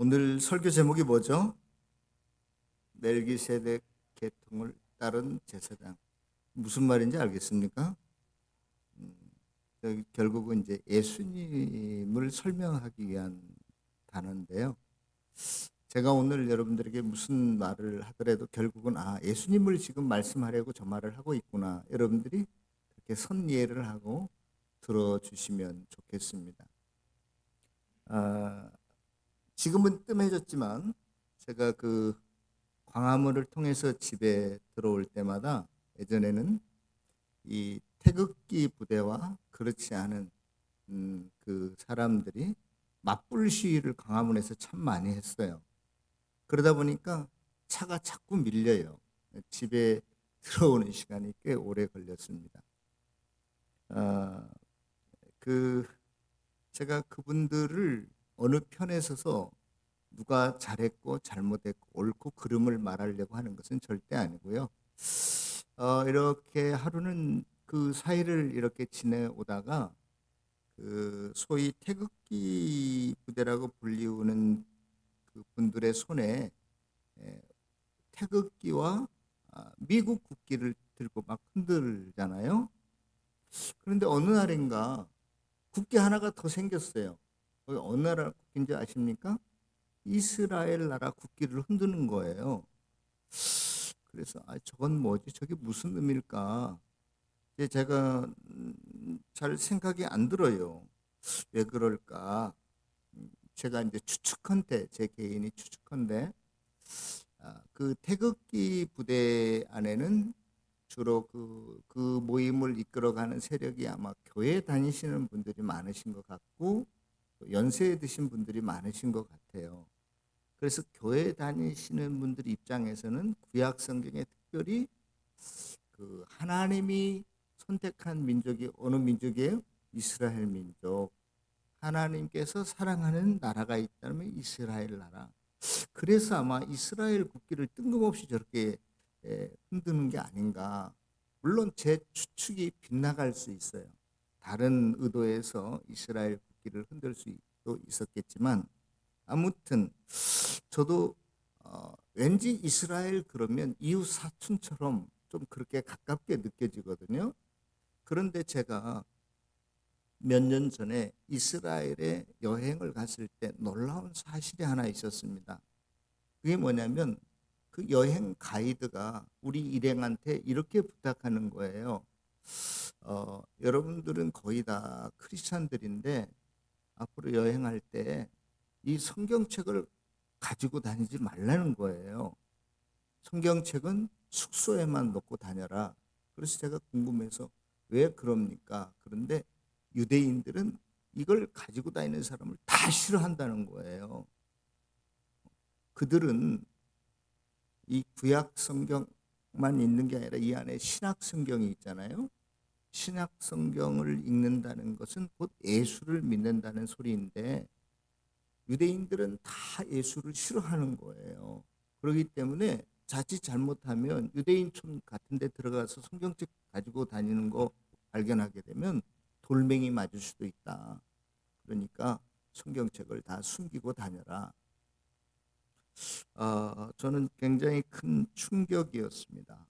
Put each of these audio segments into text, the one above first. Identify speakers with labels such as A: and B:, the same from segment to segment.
A: 오늘 설교 제목이 뭐죠? 멜기세덱 계통을 따른 제사장. 무슨 말인지 알겠습니까? 결국은 이제 예수님을 설명하기 위한 단어인데요. 제가 오늘 여러분들에게 무슨 말을 하더라도 결국은 예수님을 지금 말씀하려고 저 말을 하고 있구나. 여러분들이 그렇게 선이해를 하고 들어주시면 좋겠습니다. 아, 지금은 뜸해졌지만 제가 광화문을 통해서 집에 들어올 때마다 예전에는 이 태극기 부대와 그렇지 않은 그 사람들이 맞불 시위를 광화문에서 참 많이 했어요. 그러다 보니까 차가 자꾸 밀려요. 집에 들어오는 시간이 꽤 오래 걸렸습니다. 아, 그 제가 그분들을 어느 편에 서서 누가 잘했고 잘못했고 옳고 그름을 말하려고 하는 것은 절대 아니고요. 이렇게 하루는 그 사이를 이렇게 지내오다가 그 소위 태극기 부대라고 불리우는 그 분들의 손에 에, 태극기와 미국 국기를 들고 막 흔들잖아요. 그런데 어느 날인가 국기 하나가 더 생겼어요. 어느 나라 국기인지 아십니까? 이스라엘 나라 국기를 흔드는 거예요. 그래서 저건 뭐지? 저게 무슨 의미일까? 이제 제가 잘 생각이 안 들어요. 왜 그럴까? 제가 이제 추측컨대 제 개인이 추측컨대 그 태극기 부대 안에는 주로 그 모임을 이끌어가는 세력이 아마 교회 다니시는 분들이 많으신 것 같고 연세 드신 분들이 많으신 것 같아요. 그래서 교회 다니시는 분들 입장에서는 구약 성경에 특별히 그 하나님이 선택한 민족이 어느 민족이에요? 이스라엘 민족. 하나님께서 사랑하는 나라가 있다면 이스라엘 나라. 그래서 아마 이스라엘 국기를 뜬금없이 저렇게 흔드는 게 아닌가. 물론 제 추측이 빗나갈 수 있어요. 다른 의도에서 이스라엘 국기를 흔들 수도 있었겠지만 아무튼 저도 왠지 이스라엘 그러면 이웃 사촌처럼 좀 그렇게 가깝게 느껴지거든요. 그런데 제가 몇 년 전에 이스라엘에 여행을 갔을 때 놀라운 사실이 하나 있었습니다. 그게 뭐냐면 그 여행 가이드가 우리 일행한테 이렇게 부탁하는 거예요. 여러분들은 거의 다 크리스찬들인데 앞으로 여행할 때 이 성경책을 가지고 다니지 말라는 거예요. 성경책은 숙소에만 놓고 다녀라. 그래서 제가 궁금해서 왜 그럽니까? 그런데 유대인들은 이걸 가지고 다니는 사람을 다 싫어한다는 거예요. 그들은 이 구약 성경만 있는 게 아니라 이 안에 신약 성경이 있잖아요. 신약 성경을 읽는다는 것은 곧 예수를 믿는다는 소리인데 유대인들은 다 예수를 싫어하는 거예요. 그렇기 때문에 자칫 잘못하면 유대인촌 같은 데 들어가서 성경책 가지고 다니는 거 발견하게 되면 돌멩이 맞을 수도 있다. 그러니까 성경책을 다 숨기고 다녀라. 저는 굉장히 큰 충격이었습니다.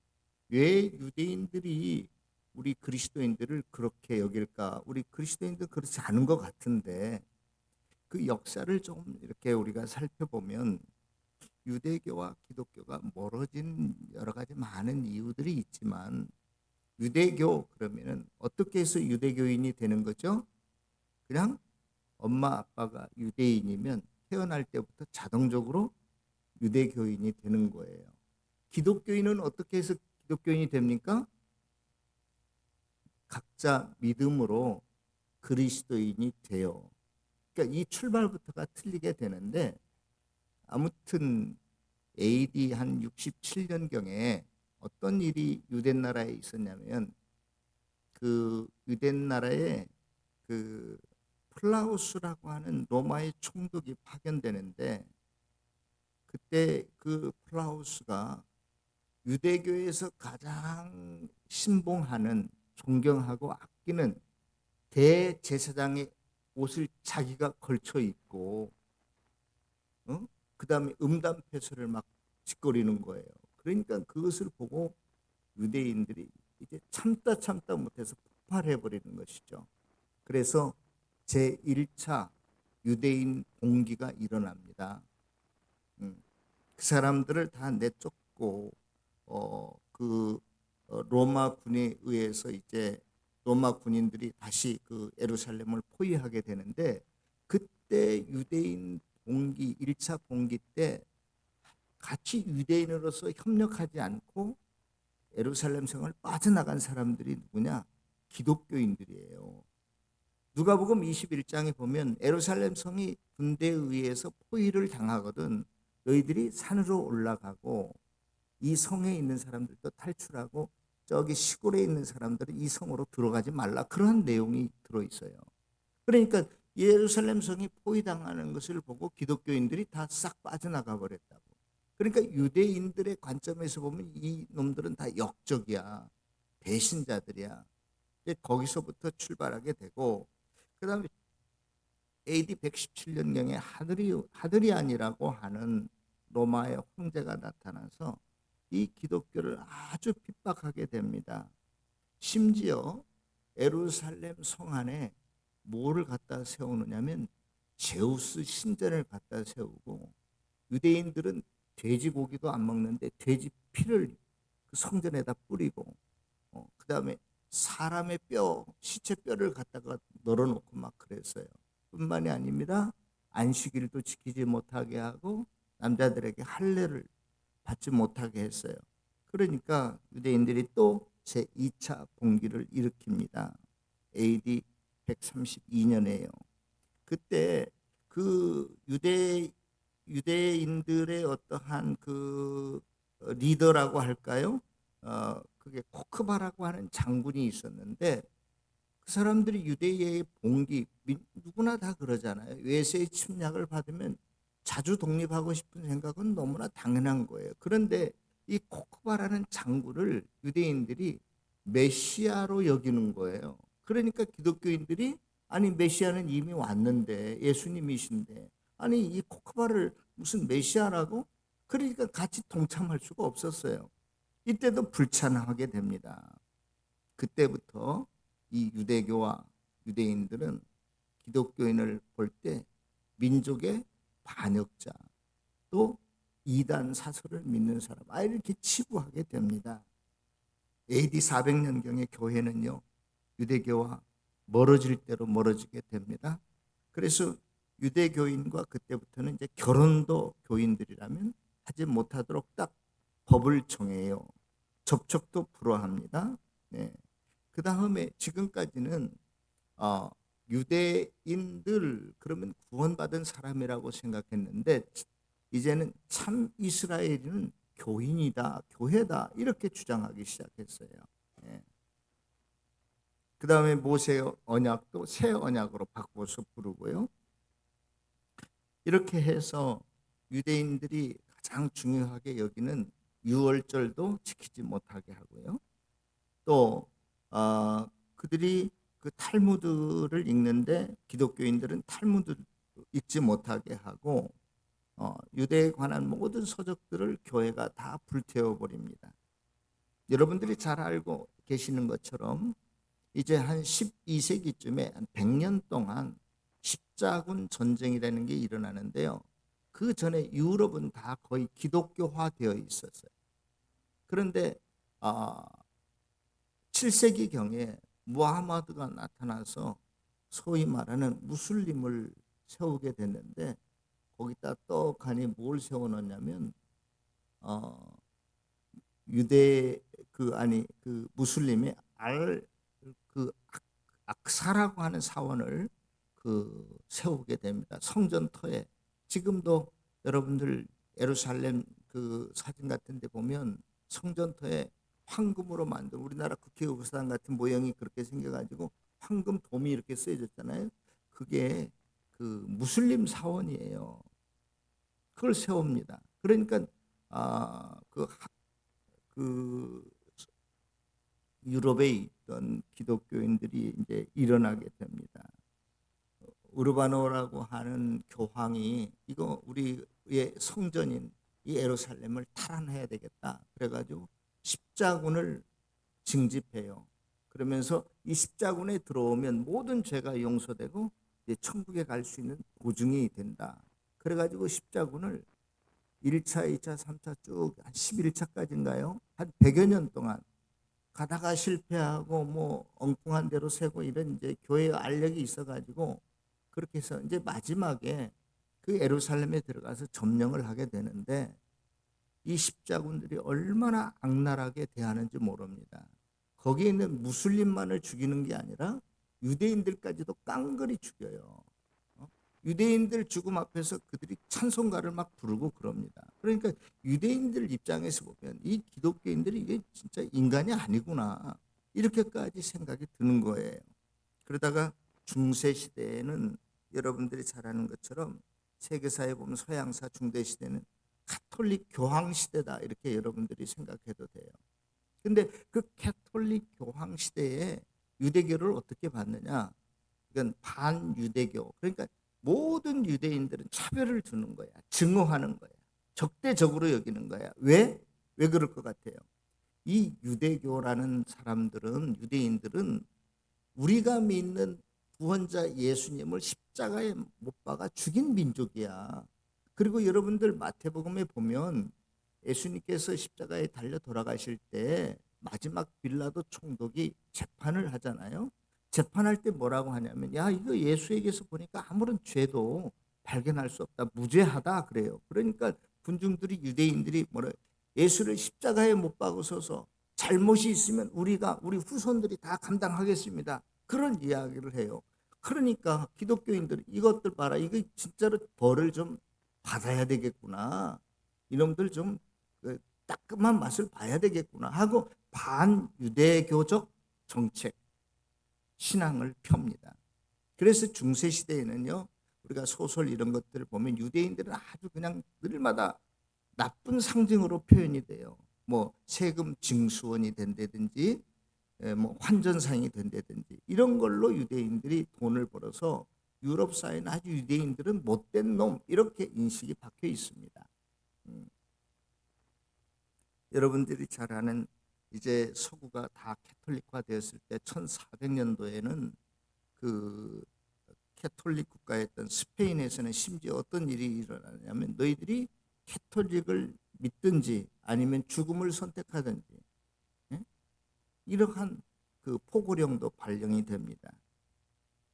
A: 왜 유대인들이 우리 그리스도인들을 그렇게 여길까? 우리 그리스도인들 그렇지 않은 것 같은데 그 역사를 좀 이렇게 우리가 살펴보면 유대교와 기독교가 멀어진 여러 가지 많은 이유들이 있지만 유대교 그러면은 어떻게 해서 유대교인이 되는 거죠? 그냥 엄마 아빠가 유대인이면 태어날 때부터 자동적으로 유대교인이 되는 거예요. 기독교인은 어떻게 해서 기독교인이 됩니까? 각자 믿음으로 그리스도인이 돼요. 그러니까 이 출발부터가 틀리게 되는데 아무튼 AD 한 67년경에 어떤 일이 유대 나라에 있었냐면 그 유대 나라에 그 플라우스라고 하는 로마의 총독이 파견되는데 그때 그 플라우스가 유대교에서 가장 신봉하는 존경하고 아끼는 대제사장의 옷을 자기가 걸쳐 입고 그다음에 음담패설을 막 짓거리는 거예요. 그러니까 그것을 보고 유대인들이 이제 참다 못해서 폭발해 버리는 것이죠. 그래서 제1차 유대인 봉기가 일어납니다. 음, 그 사람들을 다 내쫓고 로마 군에 의해서 이제 로마 군인들이 다시 그 예루살렘을 포위하게 되는데, 그때 유대인 봉기 1차 봉기 때 같이 유대인으로서 협력하지 않고 예루살렘 성을 빠져나간 사람들이 누구냐? 기독교인들이에요. 누가복음 21장에 보면 예루살렘 성이 군대에 의해서 포위를 당하거든 너희들이 산으로 올라가고 이 성에 있는 사람들도 탈출하고 저기 시골에 있는 사람들은 이 성으로 들어가지 말라, 그런 내용이 들어있어요. 그러니까 예루살렘 성이 포위당하는 것을 보고 기독교인들이 다 싹 빠져나가 버렸다고. 그러니까 유대인들의 관점에서 보면 이 놈들은 다 역적이야, 배신자들이야. 거기서부터 출발하게 되고, 그 다음에 AD 117년경에 하드리안이라고 하는 로마의 황제가 나타나서 이 기독교를 아주 핍박하게 됩니다. 심지어 예루살렘 성 안에 뭐를 갖다 세우느냐면 제우스 신전을 갖다 세우고, 유대인들은 돼지고기도 안 먹는데 돼지 피를 그 성전에다 뿌리고, 그 다음에 사람의 시체 뼈를 갖다가 널어놓고 막 그랬어요. 뿐만이 아닙니다. 안식일도 지키지 못하게 하고 남자들에게 할례를 받지 못하게 했어요. 그러니까 유대인들이 또 제2차 봉기를 일으킵니다. AD 132년에요. 그때 그 유대인들의 어떠한 그 리더라고 할까요? 그게 코크바라고 하는 장군이 있었는데, 그 사람들이 유대의 봉기, 누구나 다 그러잖아요. 외세의 침략을 받으면 자주 독립하고 싶은 생각은 너무나 당연한 거예요. 그런데 이 코크바라는 장군을 유대인들이 메시아로 여기는 거예요. 그러니까 기독교인들이 아니 메시아는 이미 왔는데, 예수님이신데 아니 이 코크바를 무슨 메시아라고? 그러니까 같이 동참할 수가 없었어요. 이때도 불찬하게 됩니다. 그때부터 이 유대교와 유대인들은 기독교인을 볼 때 민족의 반역자, 또 이단 사설을 믿는 사람, 이렇게 치부하게 됩니다. AD 400년경의 교회는요, 유대교와 멀어질 대로 멀어지게 됩니다. 그래서 유대교인과 그때부터는 이제 결혼도 교인들이라면 하지 못하도록 딱 법을 정해요. 접촉도 불허합니다. 네. 그 다음에 지금까지는 유대인들 그러면 구원받은 사람이라고 생각했는데, 이제는 참 이스라엘인은 교인이다, 교회다, 이렇게 주장하기 시작했어요. 예. 그 다음에 모세 언약도 새 언약으로 바꿔서 부르고요. 이렇게 해서 유대인들이 가장 중요하게 여기는 유월절도 지키지 못하게 하고요. 또 그들이 그 탈무드를 읽는데 기독교인들은 탈무드 읽지 못하게 하고, 유대에 관한 모든 서적들을 교회가 다 불태워 버립니다. 여러분들이 잘 알고 계시는 것처럼 이제 한 12세기쯤에 한 100년 동안 십자군 전쟁이라는 게 일어나는데요. 그 전에 유럽은 다 거의 기독교화되어 있었어요. 그런데 7세기경에 무하마드가 나타나서 소위 말하는 무슬림을 세우게 됐는데, 거기다 떡하니 뭘 세워놨냐면 유대 그 무슬림의 악사라고 하는 사원을 세우게 됩니다. 성전터에. 지금도 여러분들 예루살렘 그 사진 같은 데 보면 성전터에 황금으로 만든 우리나라 국회의사당 같은 모양이 그렇게 생겨가지고 황금 돔이 이렇게 쓰여졌잖아요. 그게 그 무슬림 사원이에요. 그걸 세웁니다. 그러니까 그 유럽에 있던 기독교인들이 이제 일어나게 됩니다. 우르바노라고 하는 교황이 이거 우리 성전인 이 예루살렘을 탈환해야 되겠다. 그래가지고 십자군을 징집해요. 그러면서 이 십자군에 들어오면 모든 죄가 용서되고 이제 천국에 갈 수 있는 보증이 된다. 그래가지고 십자군을 1차, 2차, 3차 쭉 한 11차까지인가요? 한 100여 년 동안 가다가 실패하고 뭐 엉뚱한 대로 세고 이런 이제 교회의 알력이 있어가지고 그렇게 해서 이제 마지막에 그 예루살렘에 들어가서 점령을 하게 되는데 이 십자군들이 얼마나 악랄하게 대하는지 모릅니다. 거기에 있는 무슬림만을 죽이는 게 아니라 유대인들까지도 깡그리 죽여요. 유대인들 죽음 앞에서 그들이 찬송가를 막 부르고 그럽니다. 그러니까 유대인들 입장에서 보면 이 기독교인들이 이게 진짜 인간이 아니구나 이렇게까지 생각이 드는 거예요. 그러다가 중세 시대에는 여러분들이 잘 아는 것처럼 세계사에 보면 서양사 중세 시대는 가톨릭 교황 시대다 이렇게 여러분들이 생각해도 돼요. 근데 그 가톨릭 교황 시대에 유대교를 어떻게 봤느냐? 이건 반유대교. 그러니까 모든 유대인들은 차별을 두는 거야. 증오하는 거야. 적대적으로 여기는 거야. 왜? 왜 그럴 것 같아요? 이 유대교라는 사람들은, 유대인들은 우리가 믿는 구원자 예수님을 십자가에 못 박아 죽인 민족이야. 그리고 여러분들 마태복음에 보면 예수님께서 십자가에 달려 돌아가실 때 마지막 빌라도 총독이 재판을 하잖아요. 재판할 때 뭐라고 하냐면 야 이거 예수에게서 보니까 아무런 죄도 발견할 수 없다. 무죄하다 그래요. 그러니까 군중들이 유대인들이 뭐래 예수를 십자가에 못 박으셔서 잘못이 있으면 우리 후손들이 다 감당하겠습니다. 그런 이야기를 해요. 그러니까 기독교인들이 이것들 봐라. 이거 진짜로 벌을 좀 받아야 되겠구나. 이놈들 좀 따끔한 맛을 봐야 되겠구나 하고 반유대교적 정책, 신앙을 펴니다. 그래서 중세시대에는요. 우리가 소설 이런 것들을 보면 유대인들은 아주 그냥 늘마다 나쁜 상징으로 표현이 돼요. 뭐 세금 징수원이 된다든지 뭐 환전상이 된다든지 이런 걸로 유대인들이 돈을 벌어서 유럽 사회는 아주 유대인들은 못된 놈 이렇게 인식이 박혀 있습니다. 여러분들이 잘 아는 이제 서구가 다 캐톨릭화 되었을 때 1400년도에는 그 캐톨릭 국가였던 스페인에서는 심지어 어떤 일이 일어나냐면 너희들이 캐톨릭을 믿든지 아니면 죽음을 선택하든지 이러한 그 포고령도 발령이 됩니다.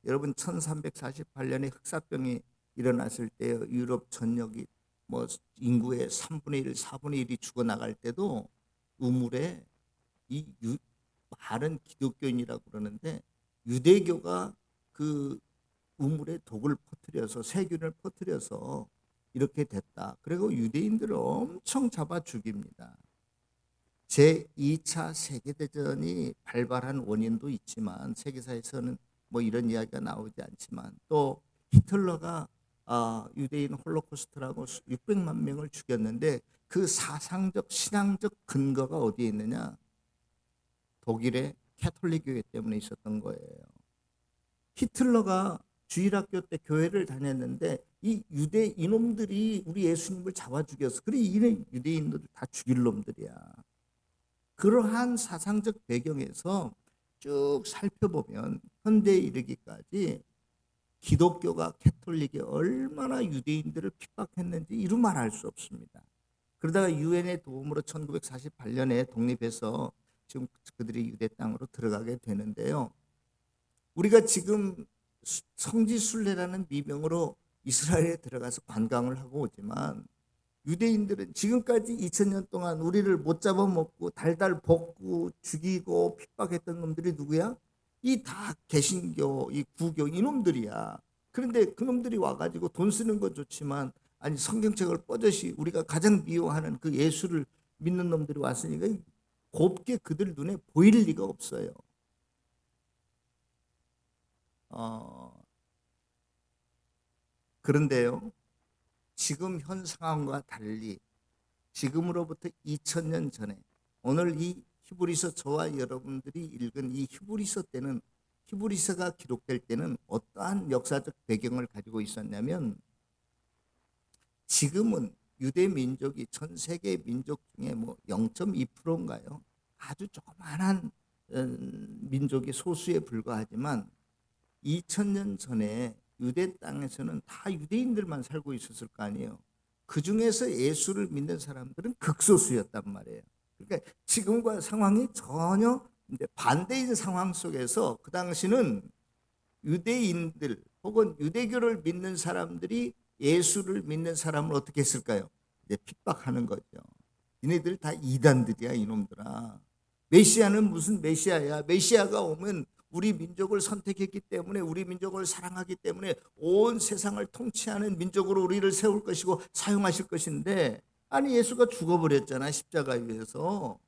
A: 여러분 1348년에 흑사병이 일어났을 때 유럽 전역이 뭐 인구의 3분의 1, 4분의 1이 죽어나갈 때도 우물에 이 많은 기독교인이라고 그러는데 유대교가 그 우물에 독을 퍼뜨려서 세균을 퍼뜨려서 이렇게 됐다. 그리고 유대인들을 엄청 잡아 죽입니다. 제2차 세계대전이 발발한 원인도 있지만 세계사에서는 뭐 이런 이야기가 나오지 않지만 또 히틀러가 유대인 홀로코스트라고 600만 명을 죽였는데 그 사상적 신앙적 근거가 어디에 있느냐? 독일의 캐톨릭 교회 때문에 있었던 거예요. 히틀러가 주일학교 때 교회를 다녔는데 이 유대 이놈들이 우리 예수님을 잡아 죽였어. 그래 이 유대인들 다 죽일 놈들이야. 그러한 사상적 배경에서 쭉 살펴보면 현대에 이르기까지 기독교가 캐톨릭이 얼마나 유대인들을 핍박했는지 이루 말할 수 없습니다. 그러다가 유엔의 도움으로 1948년에 독립해서 지금 그들이 유대 땅으로 들어가게 되는데요. 우리가 지금 성지순례라는 미명으로 이스라엘에 들어가서 관광을 하고 오지만 유대인들은 지금까지 2000년 동안 우리를 못 잡아먹고 달달 볶고 죽이고 핍박했던 놈들이 누구야? 이 다 개신교, 이 구교 이놈들이야. 그런데 그놈들이 와가지고 돈 쓰는 건 좋지만 아니 성경책을 뻗듯이 우리가 가장 미워하는 그 예수를 믿는 놈들이 왔으니까 곱게 그들 눈에 보일 리가 없어요. 그런데요. 지금 현 상황과 달리 지금으로부터 2000년 전에 오늘 이 히브리서 저와 여러분들이 읽은 이 히브리서 때는 히브리서가 기록될 때는 어떠한 역사적 배경을 가지고 있었냐면 지금은 유대 민족이 전 세계 민족 중에 뭐 0.2%인가요? 아주 조그만한 민족이 소수에 불과하지만 2000년 전에 유대 땅에서는 다 유대인들만 살고 있었을 거 아니에요. 그 중에서 예수를 믿는 사람들은 극소수였단 말이에요. 그러니까 지금과 상황이 전혀 이제 반대인 상황 속에서 그 당시는 유대인들 혹은 유대교를 믿는 사람들이 예수를 믿는 사람을 어떻게 했을까요? 이제 핍박하는 거죠. 니네들 다 이단들이야 이놈들아. 메시아는 무슨 메시아야? 메시아가 오면 우리 민족을 선택했기 때문에 우리 민족을 사랑하기 때문에 온 세상을 통치하는 민족으로 우리를 세울 것이고 사용하실 것인데 아니 예수가 죽어버렸잖아 십자가 위에서.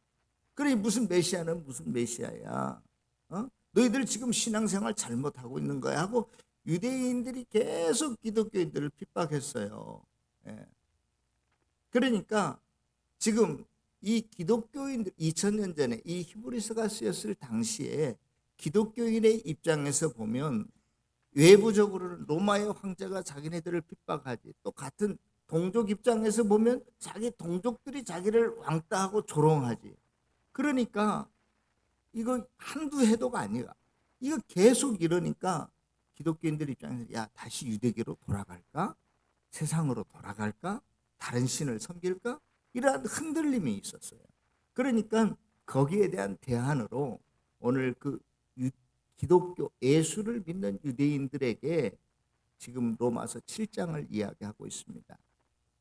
A: 그래 무슨 메시아는 무슨 메시아야? 어? 너희들 지금 신앙생활 잘못하고 있는 거야 하고 유대인들이 계속 기독교인들을 핍박했어요. 예. 그러니까 지금 이 기독교인들 2000년 전에 이 히브리서가 쓰였을 당시에 기독교인의 입장에서 보면 외부적으로는 로마의 황제가 자기네들을 핍박하지 또 같은 동족 입장에서 보면 자기 동족들이 자기를 왕따하고 조롱하지. 그러니까 이거 한두 해도가 아니야. 이거 계속 이러니까 기독교인들 입장에서 야 다시 유대교로 돌아갈까? 세상으로 돌아갈까? 다른 신을 섬길까? 이러한 흔들림이 있었어요. 그러니까 거기에 대한 대안으로 오늘 그 기독교 예수를 믿는 유대인들에게 지금 로마서 7장을 이야기하고 있습니다.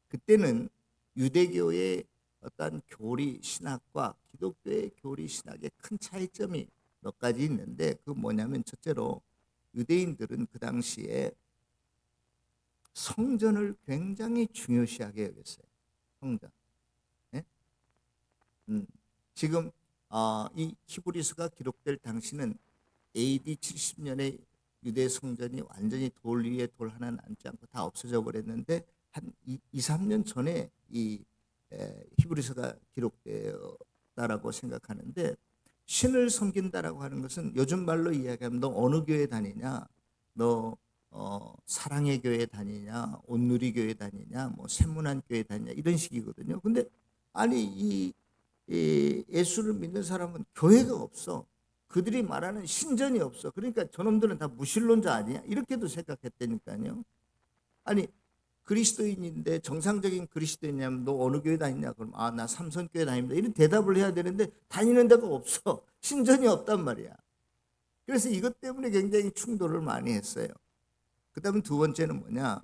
A: 그때는 유대교의 어떤 교리 신학과 기독교의 교리 신학의 큰 차이점이 몇 가지 있는데 그 뭐냐면 첫째로 유대인들은 그 당시에 성전을 굉장히 중요시하게 여겼어요. 성전. 네? 지금 이 히브리서가 기록될 당시는 AD 70년에 유대 성전이 완전히 돌 위에 돌 하나 남지 않고 다 없어져 버렸는데 한 2, 3년 전에 이 히브리서가 기록되었다라고 생각하는데 신을 섬긴다라고 하는 것은 요즘 말로 이야기하면 너 어느 교회 다니냐, 너 사랑의 교회 다니냐, 온누리 교회 다니냐, 뭐 샘문안 교회 다니냐 이런 식이거든요. 근데 아니 이 예수를 믿는 사람은 교회가 없어. 그들이 말하는 신전이 없어. 그러니까 저놈들은 다 무신론자 아니야? 이렇게도 생각했다니까요. 아니 그리스도인인데 정상적인 그리스도인이냐면 너 어느 교회 다니냐? 그럼 나 삼선교회 다닙니다. 이런 대답을 해야 되는데 다니는 데가 없어. 신전이 없단 말이야. 그래서 이것 때문에 굉장히 충돌을 많이 했어요. 그 다음에 두 번째는 뭐냐?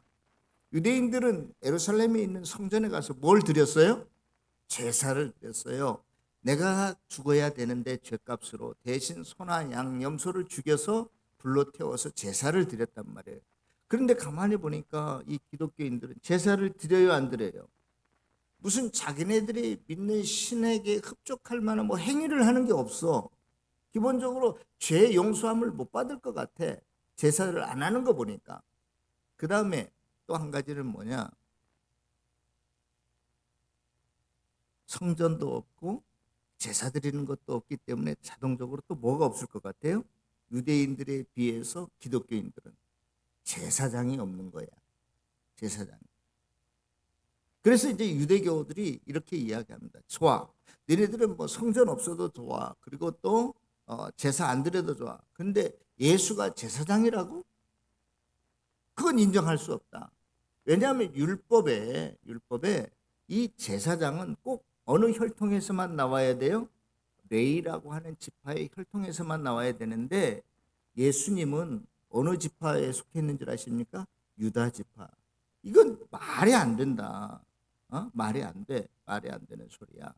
A: 유대인들은 예루살렘에 있는 성전에 가서 뭘 드렸어요? 제사를 드렸어요. 내가 죽어야 되는데 죄값으로 대신 소나 양, 염소를 죽여서 불로 태워서 제사를 드렸단 말이에요. 그런데 가만히 보니까 이 기독교인들은 제사를 드려요 안 드려요? 무슨 자기네들이 믿는 신에게 흡족할 만한 뭐 행위를 하는 게 없어. 기본적으로 죄 용서함을 못 받을 것 같아. 제사를 안 하는 거 보니까. 그 다음에 또 한 가지는 뭐냐? 성전도 없고 제사 드리는 것도 없기 때문에 자동적으로 또 뭐가 없을 것 같아요? 유대인들에 비해서 기독교인들은 제사장이 없는 거야. 제사장. 그래서 이제 유대교들이 이렇게 이야기합니다. 좋아. 너희들은 뭐 성전 없어도 좋아. 그리고 또 제사 안 드려도 좋아. 근데 예수가 제사장이라고? 그건 인정할 수 없다. 왜냐하면 율법에 이 제사장은 꼭 어느 혈통에서만 나와야 돼요? 레위라고 하는 지파의 혈통에서만 나와야 되는데 예수님은 어느 지파에 속했는 줄 아십니까? 유다 지파. 이건 말이 안 된다. 말이 안 돼. 말이 안 되는 소리야.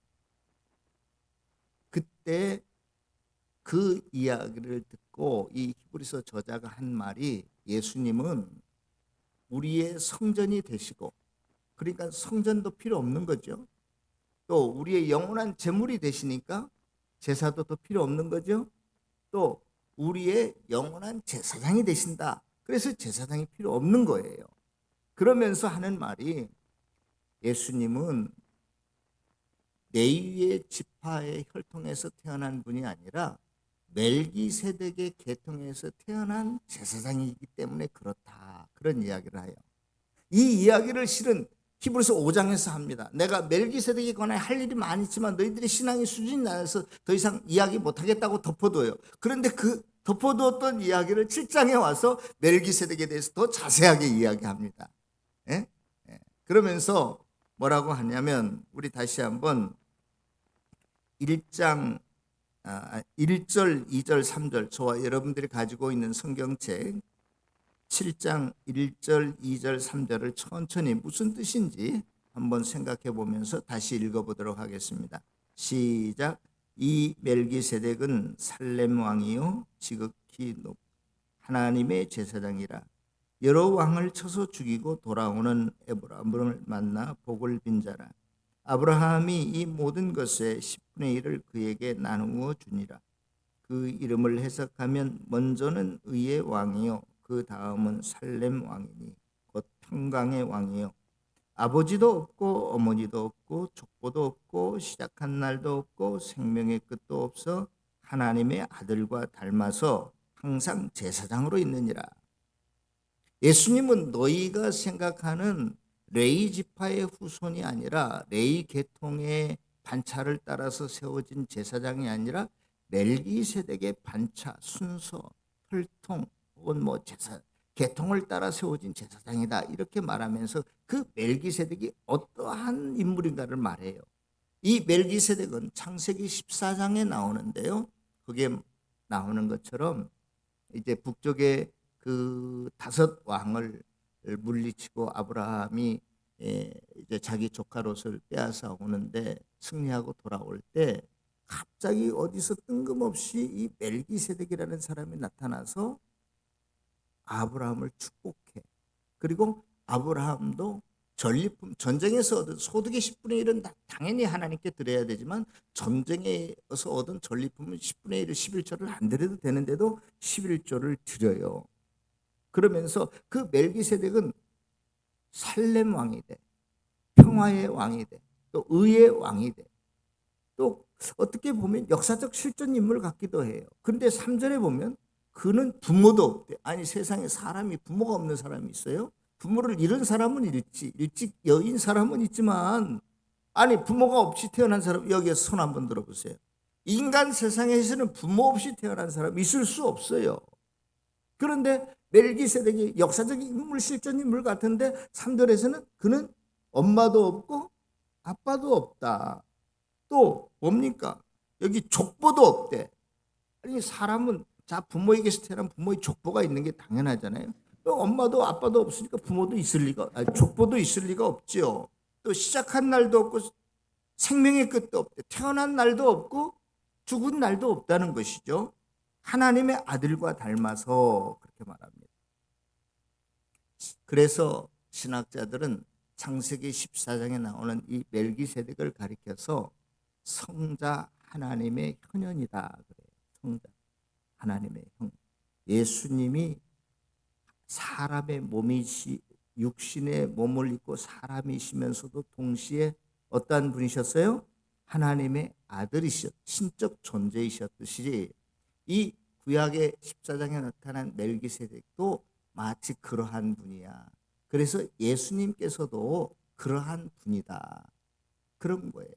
A: 그때 그 이야기를 듣고 이 히브리서 저자가 한 말이 예수님은 우리의 성전이 되시고 그러니까 성전도 필요 없는 거죠. 또 우리의 영원한 제물이 되시니까 제사도 더 필요 없는 거죠. 또 우리의 영원한 제사장이 되신다. 그래서 제사장이 필요 없는 거예요. 그러면서 하는 말이 예수님은 레위의 지파의 혈통에서 태어난 분이 아니라 멜기세덱의 계통에서 태어난 제사장이기 때문에 그렇다. 그런 이야기를 해요. 이 이야기를 실은 히브리서 5장에서 합니다. 내가 멜기세덱에 관해 할 일이 많이 있지만 너희들의 신앙의 수준이 낮아서 더 이상 이야기 못하겠다고 덮어둬요. 그런데 그 덮어두었던 이야기를 7장에 와서 멜기세덱에 대해서 더 자세하게 이야기합니다. 예? 예. 그러면서 뭐라고 하냐면 우리 다시 한번 1장 1절, 2절, 3절 저와 여러분들이 가지고 있는 성경책 7장 1절, 2절, 3절을 천천히 무슨 뜻인지 한번 생각해 보면서 다시 읽어보도록 하겠습니다. 시작. 이 멜기세덱은 살렘 왕이요 지극히 높 하나님의 제사장이라. 여러 왕을 쳐서 죽이고 돌아오는 에브라임을 만나 복을 빈 자라. 아브라함이 이 모든 것의 10분의 1을 그에게 나누어 주니라. 그 이름을 해석하면 먼저는 의의 왕이요 그 다음은 살렘 왕이니 곧 평강의 왕이요 아버지도 없고 어머니도 없고 족보도 없고 시작한 날도 없고 생명의 끝도 없어 하나님의 아들과 닮아서 항상 제사장으로 있느니라. 예수님은 너희가 생각하는 레위 지파의 후손이 아니라 레위 계통의 반차를 따라서 세워진 제사장이 아니라 멜기세덱의 반차, 순서, 혈통 혹은 제사 계통을 따라 세워진 제사장이다 이렇게 말하면서 그 멜기세덱이 어떠한 인물인가를 말해요. 이 멜기세덱은 창세기 14장에 나오는데요. 그게 나오는 것처럼 이제 북쪽에 그 5 왕을 물리치고 아브라함이 이제 자기 조카 롯을 빼앗아 오는데 승리하고 돌아올 때 갑자기 어디서 뜬금없이 이 멜기세덱이라는 사람이 나타나서 아브라함을 축복해. 그리고 아브라함도 전리품, 전쟁에서 얻은 소득의 10분의 1은 당연히 하나님께 드려야 되지만 전쟁에서 얻은 전리품은 10분의 1을 11조를 안 드려도 되는데도 11조를 드려요. 그러면서 그 멜기세덱은 살렘 왕이 돼. 평화의 왕이 돼. 또 의의 왕이 돼. 또 어떻게 보면 역사적 실존 인물 같기도 해요. 그런데 3절에 보면 그는 부모도 없대. 아니 세상에 사람이 부모가 없는 사람이 있어요? 부모를 잃은 사람은 일찍 여인 사람은 있지만 아니 부모가 없이 태어난 사람 여기에서 손 한번 들어보세요. 인간 세상에서는 부모 없이 태어난 사람 있을 수 없어요. 그런데 멜기세덱이 역사적 인물 실존 인물 같은데 3절에서는 그는 엄마도 없고 아빠도 없다. 또 뭡니까? 여기 족보도 없대. 아니 사람은 부모에게서 태어난 부모의 족보가 있는 게 당연하잖아요. 또 엄마도 아빠도 없으니까 부모도 있을 리가 족보도 있을 리가 없지요. 또 시작한 날도 없고 생명의 끝도 없대. 태어난 날도 없고 죽은 날도 없다는 것이죠. 하나님의 아들과 닮아서 그렇게 말합니다. 그래서 신학자들은 창세기 14장에 나오는 이 멜기세덱을 가리켜서 성자 하나님의 현현이다 그래요. 성자 하나님의 형. 예수님이 사람의 몸이시 육신의 몸을 입고 사람이시면서도 동시에 어떠한 분이셨어요? 하나님의 아들이셨, 신적 존재이셨듯이 이 구약의 14장에 나타난 멜기세덱도 마치 그러한 분이야. 그래서 예수님께서도 그러한 분이다. 그런 거예요.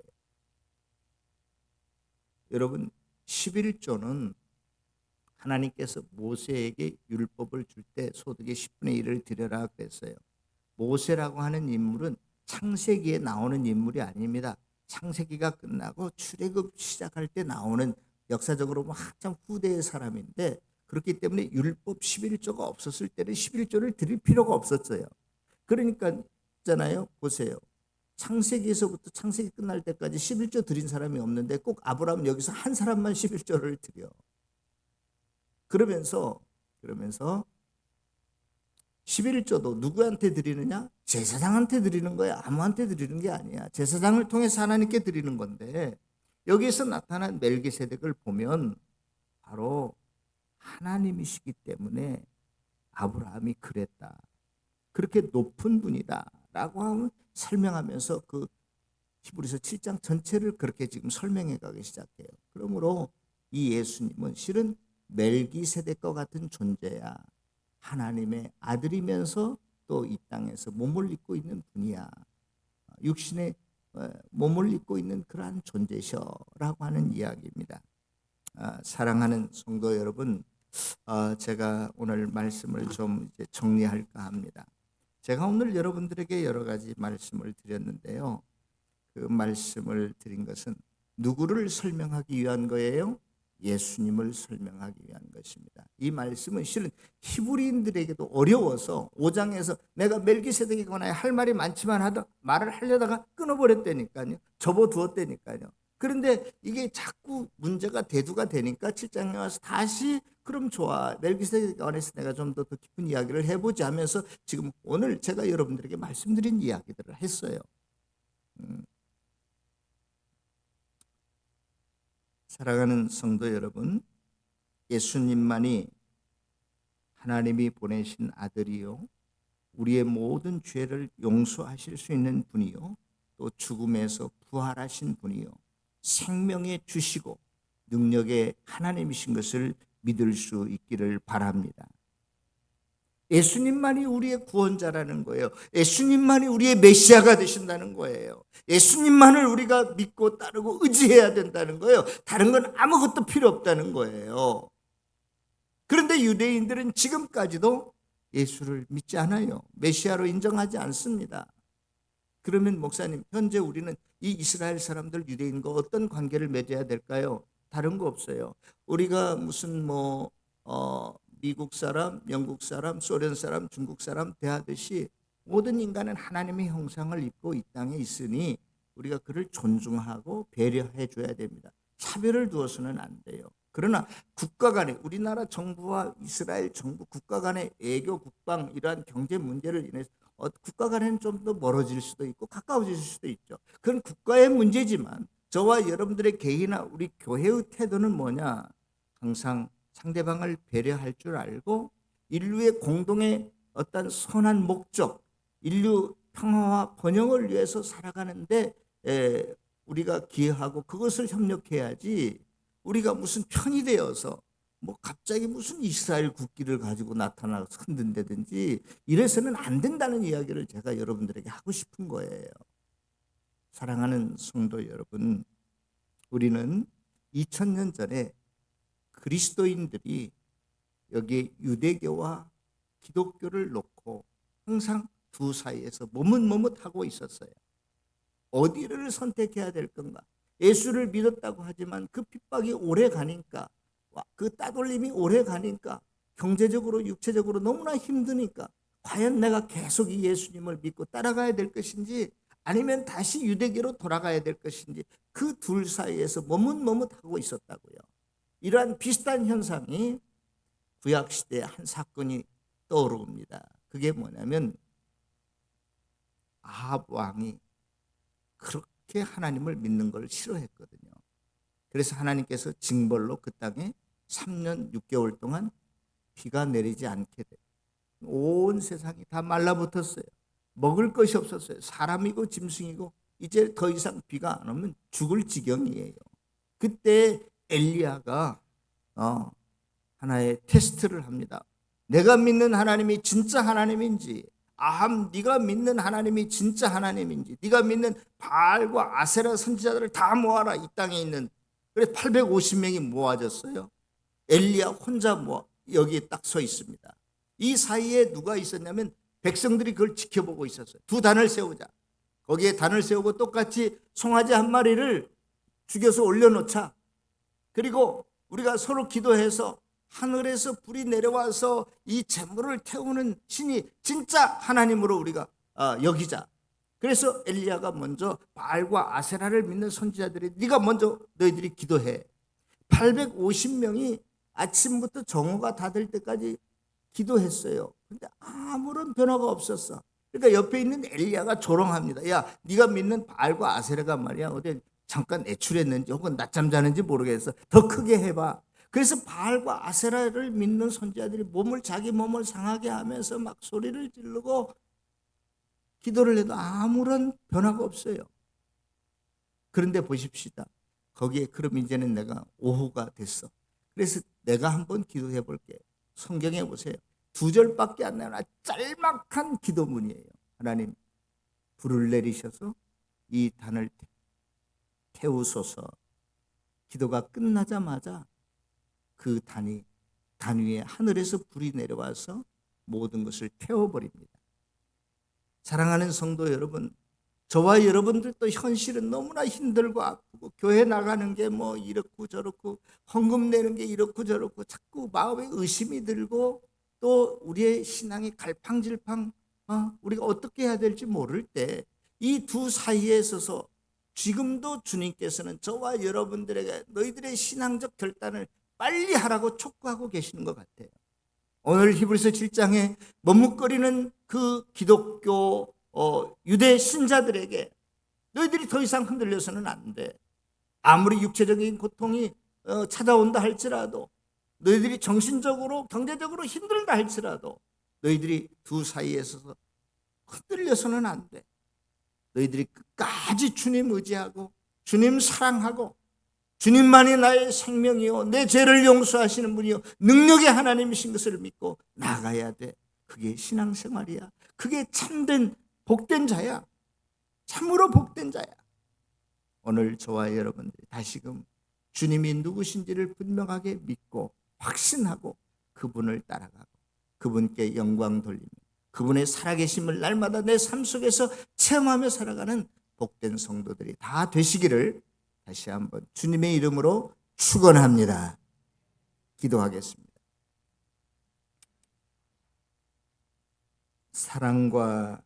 A: 여러분 11조는 하나님께서 모세에게 율법을 줄 때 소득의 10분의 1을 드려라 그랬어요. 모세라고 하는 인물은 창세기에 나오는 인물이 아닙니다. 창세기가 끝나고 출애굽 시작할 때 나오는 역사적으로 한참 후대의 사람인데 그렇기 때문에 율법 11조가 없었을 때는 11조를 드릴 필요가 없었어요. 그러니까 있잖아요. 보세요. 창세기에서부터 창세기 끝날 때까지 11조 드린 사람이 없는데 꼭 아브라함은 여기서 한 사람만 11조를 드려. 그러면서 11조도 누구한테 드리느냐? 제사장한테 드리는 거야. 아무한테 드리는 게 아니야. 제사장을 통해서 하나님께 드리는 건데 여기서 나타난 멜기세덱을 보면 바로 하나님이시기 때문에 아브라함이 그랬다. 그렇게 높은 분이다 라고 하면 설명하면서 그 히브리서 7장 전체를 그렇게 지금 설명해 가기 시작해요. 그러므로 이 예수님은 실은 멜기세덱과 같은 존재야. 하나님의 아들이면서 또 이 땅에서 몸을 입고 있는 분이야. 육신의 몸을 입고 있는 그러한 존재셔라고 하는 이야기입니다. 사랑하는 성도 여러분, 제가 오늘 말씀을 좀 이제 정리할까 합니다. 제가 오늘 여러분들에게 여러 가지 말씀을 드렸는데요. 그 말씀을 드린 것은 누구를 설명하기 위한 거예요? 예수님을 설명하기 위한 것입니다. 이 말씀은 실은 히브리인들에게도 어려워서 5장에서 내가 멜기세덱에 관하여 할 말이 많지만 말을 하려다가 끊어버렸다니까요. 접어두었다니까요. 그런데 이게 자꾸 문제가 대두가 되니까 7장에 와서 다시 그럼 좋아, 멜기세덱에 관해서 내가 좀 더 깊은 이야기를 해보자 하면서 지금 오늘 제가 여러분들에게 말씀드린 이야기들을 했어요. 사랑하는 성도 여러분, 예수님만이 하나님이 보내신 아들이요, 우리의 모든 죄를 용서하실 수 있는 분이요, 또 죽음에서 부활하신 분이요, 생명에 주시고 능력의 하나님이신 것을 믿을 수 있기를 바랍니다. 예수님만이 우리의 구원자라는 거예요. 예수님만이 우리의 메시아가 되신다는 거예요. 예수님만을 우리가 믿고 따르고 의지해야 된다는 거예요. 다른 건 아무것도 필요 없다는 거예요. 그런데 유대인들은 지금까지도 예수를 믿지 않아요. 메시아로 인정하지 않습니다. 그러면 목사님, 현재 우리는 이 이스라엘 사람들 유대인과 어떤 관계를 맺어야 될까요? 다른 거 없어요. 우리가 무슨 미국 사람, 영국 사람, 소련 사람, 중국 사람 대하듯이 모든 인간은 하나님의 형상을 입고 이 땅에 있으니 우리가 그를 존중하고 배려해 줘야 됩니다. 차별을 두어서는 안 돼요. 그러나 국가 간에, 우리나라 정부와 이스라엘 정부 국가 간의 애교, 국방 이러한 경제 문제를 인해서 국가 간에는 좀 더 멀어질 수도 있고 가까워질 수도 있죠. 그건 국가의 문제지만 저와 여러분들의 개인이나 우리 교회의 태도는 뭐냐? 항상 상대방을 배려할 줄 알고 인류의 공동의 어떤 선한 목적, 인류 평화와 번영을 위해서 살아가는데 우리가 기여하고 그것을 협력해야지, 우리가 무슨 편이 되어서 갑자기 무슨 이스라엘 국기를 가지고 나타나서 흔든다든지 이래서는 안 된다는 이야기를 제가 여러분들에게 하고 싶은 거예요. 사랑하는 성도 여러분, 우리는 2000년 전에 그리스도인들이 여기 유대교와 기독교를 놓고 항상 두 사이에서 머뭇머뭇하고 있었어요. 어디를 선택해야 될 건가? 예수를 믿었다고 하지만 그 핍박이 오래 가니까, 그 따돌림이 오래 가니까, 경제적으로 육체적으로 너무나 힘드니까 과연 내가 계속 이 예수님을 믿고 따라가야 될 것인지 아니면 다시 유대교로 돌아가야 될 것인지, 그 둘 사이에서 머뭇머뭇하고 있었다고요. 이러한 비슷한 현상이 구약시대에 한 사건이 떠오릅니다. 그게 뭐냐면 아합 왕이 그렇게 하나님을 믿는 걸 싫어했거든요. 그래서 하나님께서 징벌로 그 땅에 3년 6개월 동안 비가 내리지 않게 돼요. 온 세상이 다 말라붙었어요. 먹을 것이 없었어요. 사람이고 짐승이고 이제 더 이상 비가 안 오면 죽을 지경이에요. 그때 엘리야가 하나의 테스트를 합니다. 내가 믿는 하나님이 진짜 하나님인지, 아함 네가 믿는 하나님이 진짜 하나님인지, 네가 믿는 바알과 아세라 선지자들을 다 모아라. 이 땅에 있는. 그래서 850명이 모아졌어요. 엘리야 혼자 여기에 딱 서 있습니다. 이 사이에 누가 있었냐면 백성들이 그걸 지켜보고 있었어요. 두 단을 세우자. 거기에 단을 세우고 똑같이 송아지 한 마리를 죽여서 올려놓자. 그리고 우리가 서로 기도해서 하늘에서 불이 내려와서 이 재물을 태우는 신이 진짜 하나님으로 우리가 여기자. 그래서 엘리야가 먼저 바알과 아세라를 믿는 선지자들이 네가 먼저 너희들이 기도해. 850명이 아침부터 정오가 다 될 때까지 기도했어요. 근데 아무런 변화가 없었어. 그러니까 옆에 있는 엘리야가 조롱합니다. 야, 네가 믿는 바알과 아세라가 말이야 어디 잠깐 애출했는지 혹은 낮잠 자는지 모르겠어. 더 크게 해봐. 그래서 바알과 아세라를 믿는 선지자들이 자기 몸을 상하게 하면서 막 소리를 지르고 기도를 해도 아무런 변화가 없어요. 그런데 보십시다. 거기에 그럼 이제는 내가 오후가 됐어. 그래서 내가 한번 기도해 볼게. 성경에 보세요. 2절밖에 안 나오나 짤막한 기도문이에요. 하나님, 불을 내리셔서 이 단을 태우소서. 기도가 끝나자마자 그 단 위에 하늘에서 불이 내려와서 모든 것을 태워버립니다. 사랑하는 성도 여러분, 저와 여러분들도 현실은 너무나 힘들고 아프고 교회 나가는 게 뭐 이렇고 저렇고 헌금 내는 게 이렇고 저렇고 자꾸 마음에 의심이 들고 또 우리의 신앙이 갈팡질팡 우리가 어떻게 해야 될지 모를 때 이 두 사이에 있어서 지금도 주님께서는 저와 여러분들에게 너희들의 신앙적 결단을 빨리 하라고 촉구하고 계시는 것 같아요. 오늘 히브리서 7장에 머뭇거리는 그 기독교 유대 신자들에게 너희들이 더 이상 흔들려서는 안 돼. 아무리 육체적인 고통이 찾아온다 할지라도, 너희들이 정신적으로 경제적으로 힘들다 할지라도 너희들이 두 사이에 있어서 흔들려서는 안 돼. 너희들이 끝까지 주님 의지하고 주님 사랑하고 주님만이 나의 생명이요 내 죄를 용서하시는 분이요 능력의 하나님이신 것을 믿고 나가야 돼. 그게 신앙생활이야. 그게 참된 복된 자야. 참으로 복된 자야. 오늘 저와 여러분들이 다시금 주님이 누구신지를 분명하게 믿고 확신하고 그분을 따라가고 그분께 영광 돌리며 그분의 살아계심을 날마다 내 삶 속에서 체험하며 살아가는 복된 성도들이 다 되시기를 다시 한번 주님의 이름으로 축원합니다. 기도하겠습니다. 사랑과